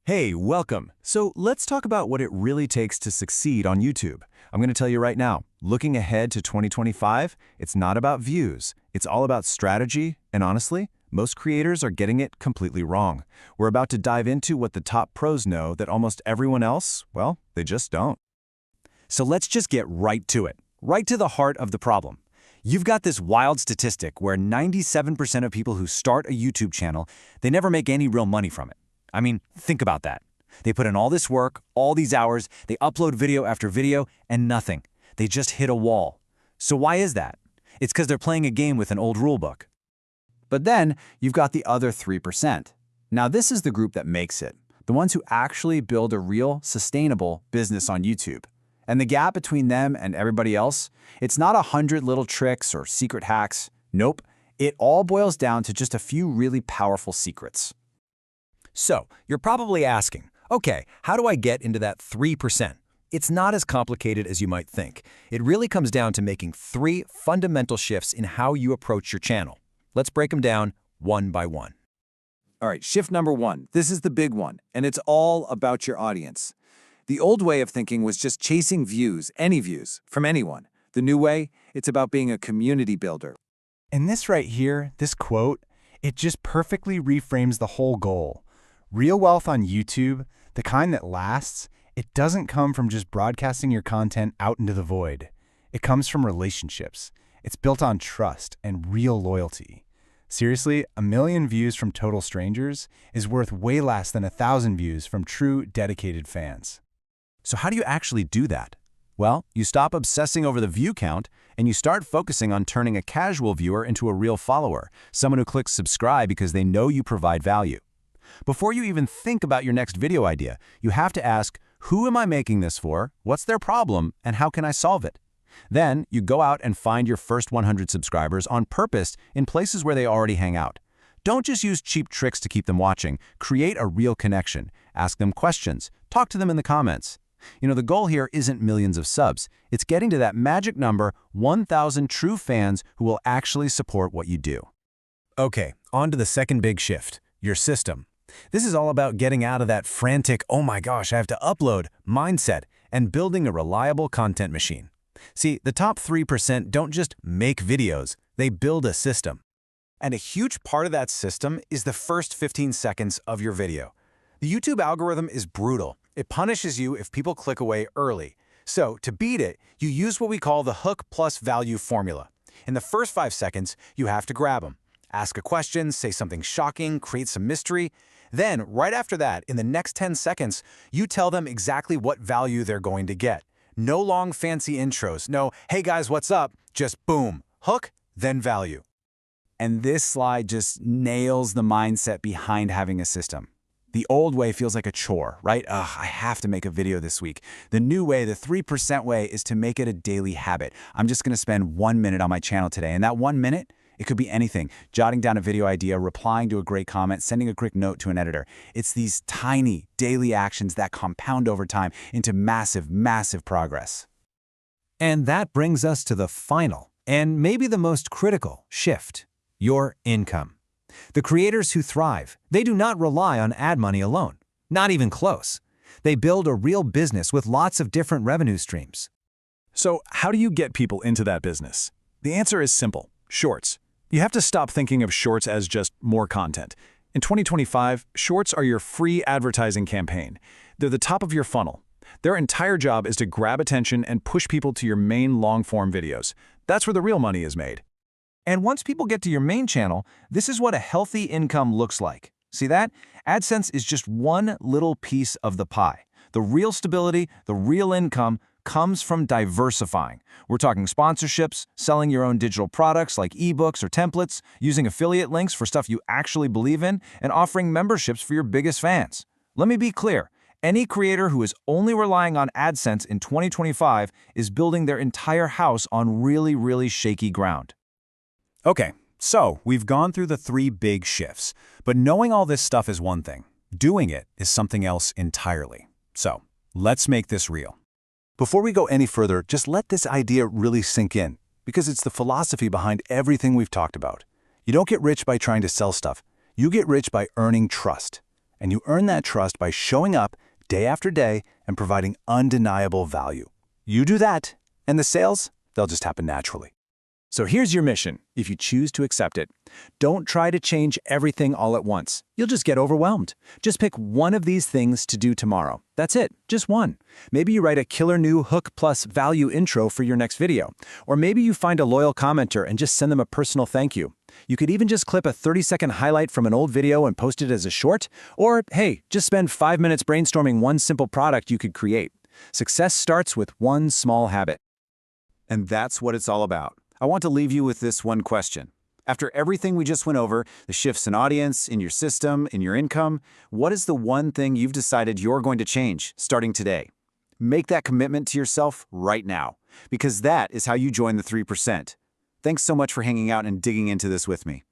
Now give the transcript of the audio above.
Hey, welcome. So let's talk about what it really takes to succeed on YouTube. I'm going to tell you right now, looking ahead to 2025, it's not about views. It's all about strategy, and honestly, most creators are getting it completely wrong. We're about to dive into what the top pros know that almost everyone else, well, they just don't. So let's just get right to it, right to the heart of the problem. You've got this wild statistic where 97% of people who start a YouTube channel, they never make any real money from it. I mean, think about that. They put in all this work, all these hours, they upload video after video, and nothing. They just hit a wall. So why is that? It's because they're playing a game with an old rulebook. But then, you've got the other 3%. Now this is the group that makes it, the ones who actually build a real, sustainable business on YouTube. And the gap between them and everybody else, it's not 100 little tricks or secret hacks. Nope, it all boils down to just a few really powerful secrets. So, you're probably asking, okay, how do I get into that 3%? It's not as complicated as you might think. It really comes down to making 3 fundamental shifts in how you approach your channel. Let's break them down one by one. All right, shift number 1. This is the big one, and it's all about your audience. The old way of thinking was just chasing views, any views, from anyone. The new way, it's about being a community builder. And this right here, this quote, it just perfectly reframes the whole goal. Real wealth on YouTube, the kind that lasts, it doesn't come from just broadcasting your content out into the void. It comes from relationships. It's built on trust and real loyalty. Seriously, 1 million views from total strangers is worth way less than 1,000 views from true, dedicated fans. So how do you actually do that? Well, you stop obsessing over the view count and you start focusing on turning a casual viewer into a real follower, someone who clicks subscribe because they know you provide value. Before you even think about your next video idea, you have to ask, who am I making this for, what's their problem, and how can I solve it? Then, you go out and find your first 100 subscribers on purpose in places where they already hang out. Don't just use cheap tricks to keep them watching. Create a real connection. Ask them questions. Talk to them in the comments. The goal here isn't millions of subs. It's getting to that magic number, 1,000 true fans who will actually support what you do. Okay, on to the second big shift, your system. This is all about getting out of that frantic, oh my gosh, I have to upload mindset and building a reliable content machine. See, the top 3% don't just make videos, they build a system. And a huge part of that system is the first 15 seconds of your video. The YouTube algorithm is brutal. It punishes you if people click away early. So, to beat it, you use what we call the hook plus value formula. In the first 5 seconds, you have to grab them. Ask a question, say something shocking, create some mystery. Then, right after that, in the next 10 seconds, you tell them exactly what value they're going to get. No long fancy intros, no, hey guys, what's up? Just boom, hook, then value. And this slide just nails the mindset behind having a system. The old way feels like a chore, right? I have to make a video this week. The new way, the 3% way, is to make it a daily habit. I'm just going to spend 1 minute on my channel today, and that 1 minute, it could be anything. Jotting down a video idea, replying to a great comment, sending a quick note to an editor. It's these tiny daily actions that compound over time into massive, massive progress. And that brings us to the final, and maybe the most critical, shift, your income. The creators who thrive, they do not rely on ad money alone, not even close. They build a real business with lots of different revenue streams. So how do you get people into that business? The answer is simple, shorts. You have to stop thinking of shorts as just more content. In 2025, shorts are your free advertising campaign. They're the top of your funnel. Their entire job is to grab attention and push people to your main long-form videos. That's where the real money is made. And once people get to your main channel, this is what a healthy income looks like. See that? AdSense is just one little piece of the pie. The real stability, the real income, comes from diversifying. We're talking sponsorships, selling your own digital products like ebooks or templates, using affiliate links for stuff you actually believe in, and offering memberships for your biggest fans. Let me be clear. Any creator who is only relying on AdSense in 2025 is building their entire house on really, really shaky ground. Okay, so we've gone through the 3 big shifts, but knowing all this stuff is one thing. Doing it is something else entirely. So, let's make this real. Before we go any further, just let this idea really sink in, because it's the philosophy behind everything we've talked about. You don't get rich by trying to sell stuff. You get rich by earning trust. And you earn that trust by showing up day after day and providing undeniable value. You do that, and the sales, they'll just happen naturally. So here's your mission, if you choose to accept it. Don't try to change everything all at once. You'll just get overwhelmed. Just pick one of these things to do tomorrow. That's it, just one. Maybe you write a killer new hook plus value intro for your next video. Or maybe you find a loyal commenter and just send them a personal thank you. You could even just clip a 30-second highlight from an old video and post it as a short. Or, hey, just spend 5 minutes brainstorming one simple product you could create. Success starts with one small habit. And that's what it's all about. I want to leave you with this one question. After everything we just went over, the shifts in audience, in your system, in your income, what is the one thing you've decided you're going to change starting today? Make that commitment to yourself right now, because that is how you join the 3%. Thanks so much for hanging out and digging into this with me.